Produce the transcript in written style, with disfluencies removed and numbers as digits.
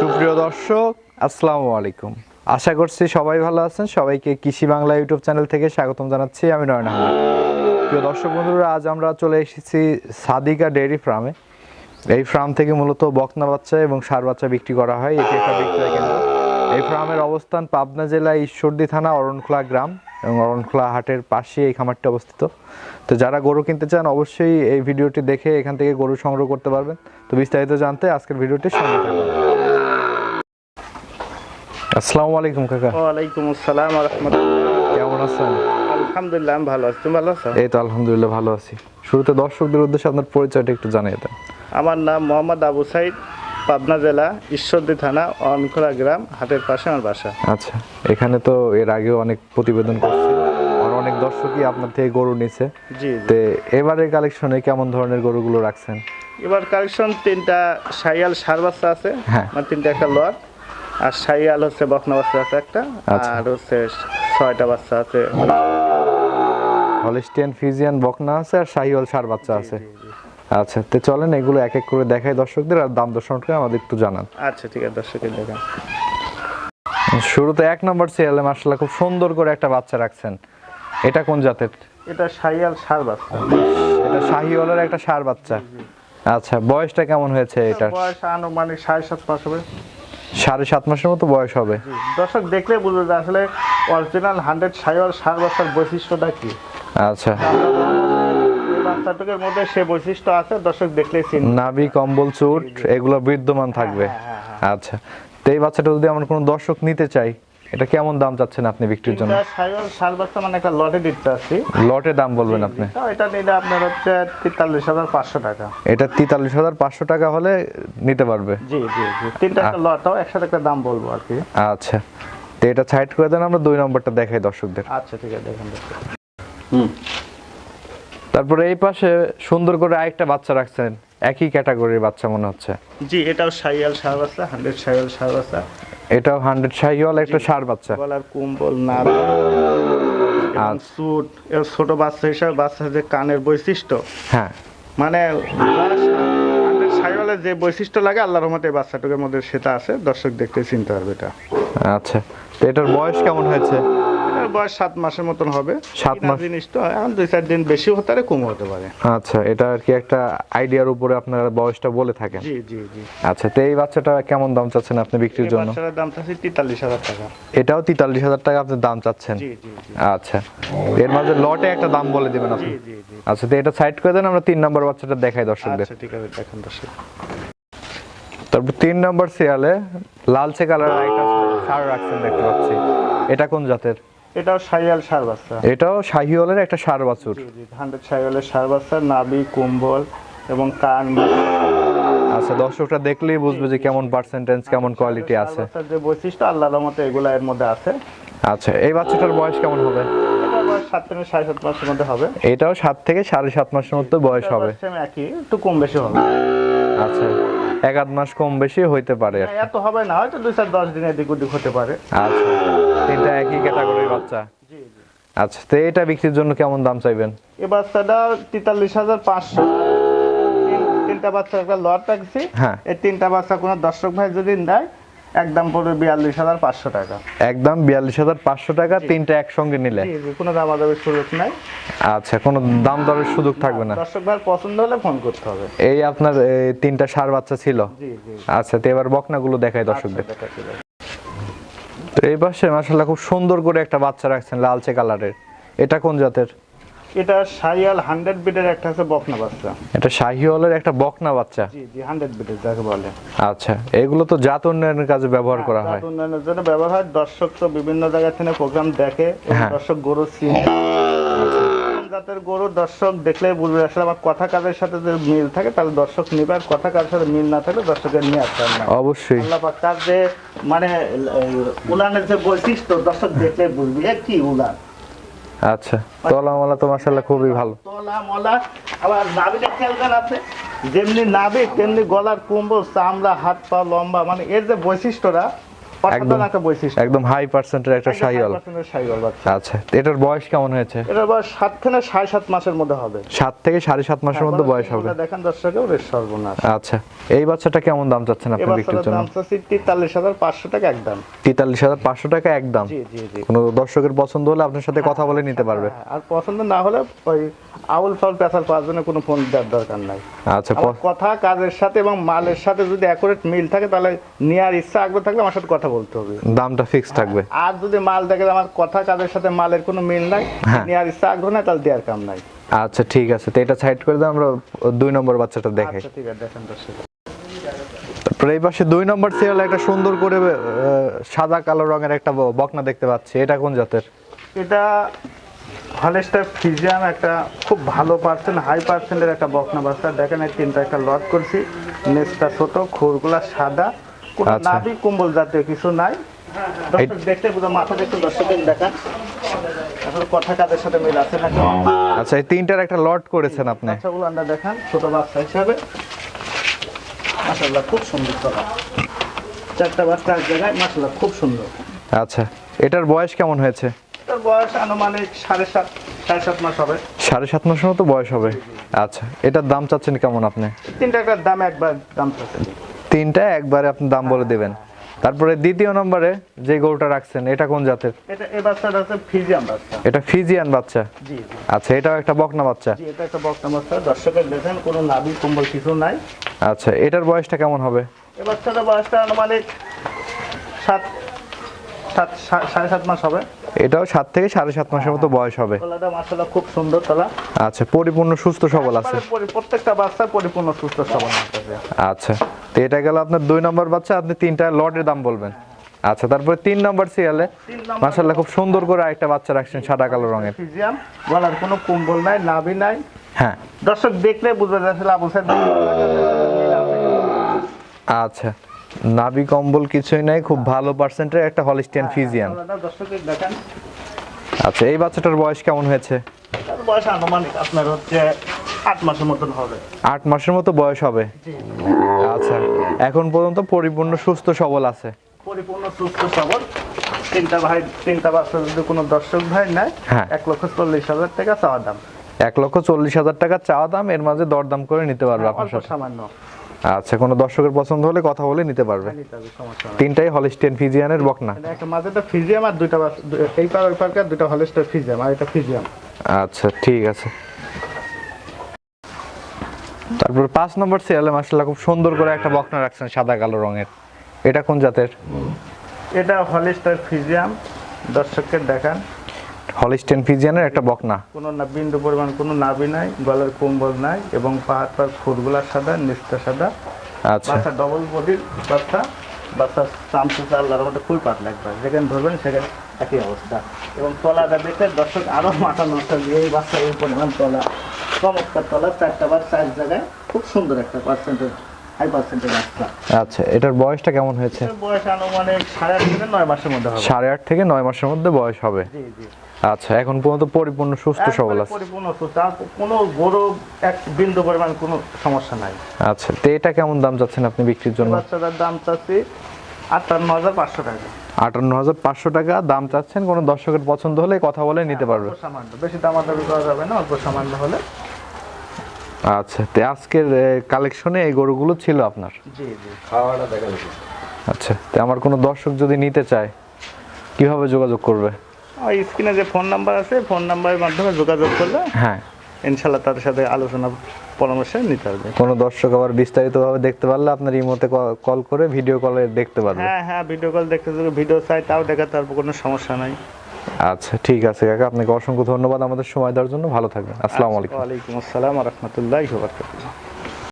সুপ্রিয় দর্শক, আসসালামু আলাইকুম। আশা করছি সবাই ভালো আছেন। সবাইকে কৃষি বাংলা ইউটিউব চ্যানেল থেকে স্বাগতম জানাচ্ছি। আমি নয়ন আহমেদ। প্রিয় দর্শক বন্ধুরা, আজ আমরা চলে এসেছি সাদিকা ডেইরি ফার্মে। এই ফার্ম থেকে মূলত বকনা বাচ্চা এবং ষাঁড় বাচ্চা বিক্রি করা হয়। এটি একটা বিক্রয় কেন্দ্র। এই ফার্মের অবস্থান পাবনা জেলা ঈশ্বরদী থানা অরণখোলা গ্রাম এবং অরণখোলা হাটের পাশে এই খামারটি অবস্থিত। তো যারা গরু কিনতে চান অবশ্যই এই ভিডিওটি দেখে এখান থেকে গরু সংগ্রহ করতে পারবেন। তো বিস্তারিত জানতে আজকের ভিডিওটি সঙ্গে থাকুন। আসসালামু আলাইকুম কাকা। ওয়ালাইকুম আসসালাম ওয়া রাহমাতুল্লাহ। কেমন আছেন? আলহামদুলিল্লাহ আমি ভালো আছি। তুমি ভালো আছো? এই তো আলহামদুলিল্লাহ ভালো আছি। শুরুতে দর্শকদের উদ্দেশ্যে আপনার পরিচয়টা একটু জানিয়ে দেন। আমার নাম মোহাম্মদ আবু সাইদ, পাবনা জেলা ঈশ্বরদী থানা অনখোলা গ্রাম, হাটের পাশে আমার বাসা। আচ্ছা, এখানে তো এর আগেও অনেক প্রতিবেদন করছি, আর অনেক দর্শকই আপনার থেকে গরু নিছে। জি তো এবারের কালেকশনে কেমন ধরনের গরুগুলো রাখছেন? এবার কালেকশন তিনটা শাইয়াল ষাঁড় বাচ্চা আছে, হ্যাঁ। মানে তিনটা একটা লট, আর শাইয়াল হচ্ছে বকনা বাচ্চা আছে একটা, আচ্ছা। আর হচ্ছে 6টা বাচ্চা আছে। হলিস্টিয়ান ফিজিয়ান বকনা আছে আর শাহিওয়াল ষাঁড় বাচ্চা আছে। আচ্ছা, তো চলেন এগুলো এক এক করে দেখাই দর্শকদের, আর দাম দর সম্পর্কে আমাদের একটু জানান। আচ্ছা ঠিক আছে, দর্শকের দেখেন। শুরুতে 1 নম্বর সিরিয়ালে মাশাআল্লাহ খুব সুন্দর করে একটা বাচ্চা রাখছেন। এটা কোন জাতের? এটা শাইয়াল ষাঁড় বাচ্চা। এটা শাহিওয়ালের একটা ষাঁড় বাচ্চা। আচ্ছা, বয়সটা কেমন হয়েছে এটার? বয়স আনুমানিক 7.5 মাস হবে। 7.5 মাসের মতো বয়স হবে। দর্শক দেখলে বুঝবে যে আসলে অরিজিনাল 100 শাইয়াল ষাঁড় বাচ্চার বৈশিষ্ট্যটা কি। আচ্ছা, বাচ্চাটার মধ্যে সে বৈশিষ্ট্য আছে, দর্শক দেখলেই চিনবে। নাভি কম্বল চুট এগুলো বিদ্যমান থাকবে। আচ্ছা, তো এই বাচ্চাটা যদি আমার কোনো দর্শক নিতে চাই, এটা কেমন দাম চাচ্ছেন আপনি বিক্রির জন্য? এটা শাইওয়াল ষাঁড় বাচ্চা মানে একটা লটে দিতে আসছি। লটে দাম বলবেন আপনি? তো এটা নিলে আপনার হচ্ছে 43,500 টাকা। এটা 43,500 টাকা হলে নিতে পারবে? জি জি জি, তিনটা একটা লটও একসাথে একটা দাম বলবো আর কি। আচ্ছা, তো এটা সাইড করে দেন, আমরা 2 নম্বরটা দেখাই দর্শকদের। আচ্ছা ঠিক আছে, দেখেন দর্শক। তারপরে এই পাশে সুন্দর করে আরেকটা বাচ্চা রাখছেন, একই ক্যাটাগরির বাচ্চা মনে হচ্ছে। জি, এটাও শাইওয়াল ষাঁড় বাচ্চা, 100 শাইওয়াল ষাঁড় বাচ্চা। এটাও 100 শাহিওয়াল একটা ষাঁড় বাচ্চা। গলার কুম্বল নাক এবং সুট, এর ছোট বাচ্চা হিসাবে বাচ্চা যে কানের বৈশিষ্ট্য, হ্যাঁ, মানে শাইওয়ালের যে বৈশিষ্ট্য লাগে আল্লাহর রহমতে এই বাচ্চাটার মধ্যে সেটা আছে, দর্শক দেখতে চিনতে পারবে এটা। আচ্ছা, তো এটার বয়স কেমন হয়েছে? এটার বয়স 7 মাসের মতন হবে। 7 মাস জিনিস তো এখন 2-4 দিন বেশি হতে পারে, কম হতে পারে। আচ্ছা, এটা আর কি একটা আইডিয়ার উপরে আপনারা বয়সটা বলে থাকেন। জি জি জি। আচ্ছা, তো এই বাচ্চাটা কেমন দাম চাচ্ছেন আপনি বিক্রির এই জন্য? বাচ্চাটার দাম চাচ্ছি 43,000 টাকা। এটাও 43,000 টাকা আপনি দাম চাচ্ছেন? জি জি জি। আচ্ছা, এর মাঝে লটে একটা দাম বলে দিবেন আপনি? জি জি জি। আচ্ছা, তো এটা সাইড করে দেন, আমরা 3 নম্বর বাচ্চাটা দেখাই দর্শকদের। আচ্ছা ঠিক আছে, দেখেন দর্শক। তারপর 3 নম্বর সিরিয়ালে লালচে কালার একটা ষাঁড় রাখছেন দেখতে পাচ্ছি। এটা কোন জাতের? এটাও শাইওয়াল ষাঁড় বাচ্চা। এটাও শাহিওয়ালের একটা ষাঁড় বাছুর। জি জি, 100 শাইওয়ালের ষাঁড় বাচ্চা, নাভি কুম্বল এবং কান। আচ্ছা, দর্শকরা দেখলেই বুঝবে যে কেমন পার্সেন্টেজ, কেমন কোয়ালিটি আছে। বাচ্চার যে বৈশিষ্ট্য আল্লাহর রহমতে এগুলা এর মধ্যে আছে। আচ্ছা, এই বাচ্চাটার বয়স কেমন হবে? এটা বয়স 7 থেকে 7.5 মাসের মধ্যে হবে। এটাও 7 থেকে 7.5 মাসের মতো বয়স হবে। সেম একই, একটু কম বেশি হবে। আচ্ছা, 1-8 মাস কম বেশি হইতে পারে আর কি। এত হবে না, হয়তো 2-4-10 দিন এদিক ওদিক হতে পারে। আচ্ছা, তিনটা একই ক্যাটাগরির বাচ্চা। জি জি। আচ্ছা, তো এটা বিক্রির জন্য কেমন দাম চাইবেন? এই বাচ্চাটা 43,500। তিনটা বাচ্চা একটা লট রাখছি। হ্যাঁ। এই তিনটা বাচ্চা কোনো দর্শক ভাই যদি নেয়, একদম পড়বে 42,500 টাকা। একদম 42,500 টাকা তিনটা একসঙ্গে নিলে? জি জি, কোনো দামাদামির সুযোগ নাই। আচ্ছা, কোনো দাম দরের সুযোগ থাকবে না? দর্শক ভাই পছন্দ হলে ফোন করতে হবে। এই আপনার তিনটা ষাঁড় বাচ্চা ছিল? জি জি। আচ্ছা, তো এবার বকনাগুলো দেখাই দর্শকদের। আচ্ছা, দেখাচ্ছি। তো এই পাশে মাশাআল্লাহ খুব সুন্দর করে একটা বাচ্চা রাখছেন লালচে কালারের। এটা কোন জাতের? এটা শাইওয়াল 100 বিটের একটা আছে বকনা বাচ্চা। এটা শাহিওয়ালের একটা বকনা বাচ্চা? জি জি, 100 বিটের যাকে বলে। আচ্ছা, এগুলো তো জাত উন্নয়নের কাজে ব্যবহার করা হয়। জাত উন্নয়নের জন্য ব্যবহার হয়। দর্শক তো বিভিন্ন জায়গা থেকে প্রোগ্রাম দেখে এবং হ্যাঁ। দর্শক গরু চিনে। কোন জাতের গরু দর্শক দেখলেই বুঝবে। আসলে আমার কথা কাজের সাথে যদি মিল থাকে তাহলে দর্শক নিবে, আর কথা কাজের সাথে মিল না থাকলে দর্শকের নিয়ে আসতে হবে না। অবশ্যই। আল্লাহ পাক তার যে মানে উলানের যে বৈশিষ্ট্য দর্শক দেখলেই বুঝবে এ কি উলান। আচ্ছা, তলা মলা তো মাশাআল্লাহ খুবই ভালো। তলা মলা, আবার নাভিটা খেলগান আছে, যেমনি নাভি তেমনি গলার কুম্বল, চামড়া, হাত পা লম্বা, মানে এর যে বৈশিষ্ট্যটা অসাধারণ একটা বৈশিষ্ট্য। একদম হাই পার্সেন্টের একটা শাহিওয়াল। 100% শাহিওয়াল বাচ্চা। আচ্ছা, এটার বয়স কেমন হয়েছে? এটার বয়স 7 থেকে 7.5 মাসের মধ্যে হবে। 7 থেকে 7.5 মাসের মধ্যে বয়স হবে। দেখেন দর্শকের ওর সর্বনাশ। আচ্ছা, এই বাচ্চাটা কেমন দাম চাচ্ছেন আপনি বিক্রির জন্য? দাম চাচ্ছি 43,500 টাকা একদম। 43,500 টাকা একদম। জি জি জি। কোনো দর্শকের পছন্দ হলে আপনার সাথে কথা বলে নিতে পারবে। আর পছন্দ না হলে ওই আউল ফাউল পেছাল পাওয়ার জন্য কোনো ফোন দেওয়ার দরকার নাই। আচ্ছা, আমার কথা কাজের সাথে এবং মালের সাথে যদি অ্যাকুরেট মিল থাকে তাহলে নেওয়ার ইচ্ছা আগ্রহ থাকলে আমার সাথে কথা বলতে হবে। দামটা ফিক্স থাকবে। আর যদি মাল দেখে আমার কথা কাজের সাথে মালের কোনো মিল নাই, নেওয়ার ইচ্ছা আগ্রহ নাই, তাহলে দেওয়ার কাম নাই। আচ্ছা ঠিক আছে, তো এটা সাইড করে দাও, আমরা 2 নম্বর বাচ্চাটা দেখাই। আচ্ছা ঠিক আছে, দেখেন দর্শক। তারপরে এই পাশে 2 নম্বর সিরিয়ালে একটা সুন্দর করে সাদা কালো রঙের একটা বকনা দেখতে পাচ্ছি। এটা কোন জাতের? এটা হলস্টার ফ্রিজিয়ান, একটা খুব ভালো পার্সেন্ট, হাই পার্সেন্টের একটা বকনা বাচ্চা। দেখেন এই তিনটা একটা লট করছি, নেসটা ছোট, খুরগুলা সাদা, কোনো আচ্ছা। নাভি কম্বল জাতীয় কিছু নাই। দর্শক দেখতে পুরো মাথা দেখতে দর্শকের দেখান আসলে কথা কাজের সাথে মিল আছে নাকি। আচ্ছা, এই তিনটার একটা লট করেছেন আপনি। বাচ্চাগুলো আমরা দেখান ছোট বাচ্চা হিসাবে, মাশাআল্লাহ খুব সুন্দর চলা। 4টা বাচ্চা এক জায়গায়, মাশাআল্লাহ খুব সুন্দর। আচ্ছা, এটার বয়স কেমন হয়েছে? তার বয়স আনুমানিক 7.5 মাস হবে। 7.5 মাসের মতো বয়স হবে। আচ্ছা, এটার দাম চাচ্ছেন কেমন আপনি? তিনটা একটা দাম একবার দাম চাচ্ছি। তিনটা একবারে আপনি দাম বলে দেবেন। তারপরে দ্বিতীয় নম্বরে যে গরুটা রাখছেন, এটা কোন জাতের? এটা এই বাচ্চাটা হচ্ছে ফ্রিজিয়ান বাচ্চা। এটা ফিজিয়ান বাচ্চা। জি জি আচ্ছা, এটাও একটা বকনা বাচ্চা। জি, এটা একটা বকনা বাচ্চা। দর্শকের দেখেন কোনো নাভি কম্বল কিছু নাই। আচ্ছা, এটার বয়সটা কেমন হবে? এই বাচ্চাটার বয়সটা আনুমানিক 7.5 মাস হবে। এটাও 7 থেকে 7.5 মাসের মতো বয়স হবে। তলাটা মাশাআল্লাহ খুব সুন্দর তলা। আচ্ছা, পরিপূর্ণ সুস্থ সবল আছে। প্রত্যেকটা বাচ্চা পরিপূর্ণ সুস্থ সবল আছে। আচ্ছা, তো এটা গেল আপনার 2 নম্বর বাচ্চা। আপনি তিনটা লটের দাম বলবেন। আচ্ছা, তারপরে 3 নম্বর সিরিয়ালে মাশাআল্লাহ খুব সুন্দর করে আরেকটা বাচ্চা রাখছেন সাদা কালো রঙের। ফ্রিজিয়ান, গলার কোনো কম্বল নাই, নাভি নাই। হ্যাঁ, দর্শক দেখলে বুঝবে যে আসলে আবু সাইদ। আচ্ছা, নাভি কম্বল কিছুই নাই, খুব ভালো পার্সেন্টের একটা হলিস্টিয়ান ফিজিয়ান। দর্শকের দেখেন। আচ্ছা, এই বাচ্চাটার বয়স কেমন হয়েছে? তার বয়স আনুমানিক আপনার হচ্ছে 8 মাসের মতন হবে। 8 মাসের মতো বয়স হবে। আচ্ছা, এখন পর্যন্ত পরিপূর্ণ সুস্থ সবল আছে। পরিপূর্ণ সুস্থ সবল। তিনটা বাচ্চা যদি কোনো দর্শক ভাই নেয়, হ্যাঁ। 1,40,000 টাকা চাওয়া দাম। 1,40,000 টাকা চাওয়া দাম, এর মাঝে দরদাম করে নিতে পারবে আপনার অল্প সাথে। সামান্য আচ্ছা, কোনো দর্শকের পছন্দ হলে কথা বলে নিতে পারবে। নিতে হবে, সমস্যা নাই। তিনটাই হলিস্টিয়ান ফিজিয়ানের বকনা। এটা একটা মাঝেটা ফ্রিজিয়াম আর দুইটা এই পার ওই পারকার দুইটা হলস্টার ফ্রিজিয়াম আর এটা ফ্রিজিয়াম। আচ্ছা ঠিক আছে। তারপর 5 নম্বর সিরিয়ালে মাশাআল্লাহ খুব সুন্দর করে একটা বকনা রাখছেন সাদা কালো রঙের। এটা কোন জাতের? এটা হলস্টার ফ্রিজিয়াম। দর্শককে দেখান হলিস্টিয়ান ফিজিয়ানের একটা বকনা। কোনো না বিন্দু পরিমাণ কোনো নাভি নাই, গলার কম্বল নাই এবং পাহাড় পাহাড় ফুটগুলা সাদা, নিচটা সাদা। আচ্ছা, বাচ্চা ডবল বডির বাচ্চা। বাচ্চা চামচে আল্লাহর মধ্যে খুবই পাতলা একবার, যেখানে ধরবেন সেখানে একই অবস্থা। এবং তলাটা দেখে দর্শক আরো মাথা নষ্ট দিয়ে এই বাচ্চা এই পরিমাণ তলা, চমৎকার তলা, 4টা বাচ্চা এক জায়গায়, খুব সুন্দর একটা পার্সেন্টেজ, হাই পার্সেন্টেজ বাচ্চা। আচ্ছা, এটার বয়সটা কেমন হয়েছে? এর বয়স আনুমানিক 8.5 থেকে 9 মাসের মধ্যে হবে। 8.5 থেকে 9 মাসের মধ্যে বয়স হবে। জি জি। আচ্ছা, এখন পর্যন্ত পরিপূর্ণ সুস্থ সবল একবারে আছে। পরিপূর্ণ সুস্থ, আর কোনো বড় এক বিন্দু পরিমাণ কোনো সমস্যা নাই। আচ্ছা, তো এটা কেমন দাম যাচ্ছেন আপনি বিক্রির জন্য? বাচ্চাটার দাম চাচ্ছি 58,500 টাকা। 58,500 টাকা দাম চাচ্ছেন। কোনো দর্শকের পছন্দ হলে কথা বলে নিতে পারবে। অল্প সামান্য, বেশি দামাদামি করা যাবে না, অল্প সামান্য হলে। আচ্ছা, তো আজকের কালেকশনে এই গরুগুলো ছিল আপনার? জি জি। খাওয়াটা দেখা যাচ্ছে। আচ্ছা, তো আমার কোনো দর্শক যদি নিতে চায় কিভাবে যোগাযোগ করবে? ওই স্ক্রিনে যে ফোন নাম্বার আছে, ফোন নাম্বারের মাধ্যমে যোগাযোগ করলে হ্যাঁ, ইনশাল্লাহ তাদের সাথে আলোচনা পরামর্শ নিতে পারবে। কোনো দর্শক আবার বিস্তারিতভাবে দেখতে পারলে আপনার ইমোতে কল করে ভিডিও কলে দেখতে পারবে। হ্যাঁ হ্যাঁ, ভিডিও কল দেখতে যদি ভিডিও চাই তাও দেখাতে পারবো, কোনো সমস্যা নাই। আচ্ছা ঠিক আছে কাকা, আপনাকে অসংখ্য ধন্যবাদ আমাদের সময় দেওয়ার জন্য। ভালো থাকবেন। আসসালামু আলাইকুম। ওয়ালাইকুম আসসালাম ওয়া রাহমাতুল্লাহি ওয়া বারাকাতুহু।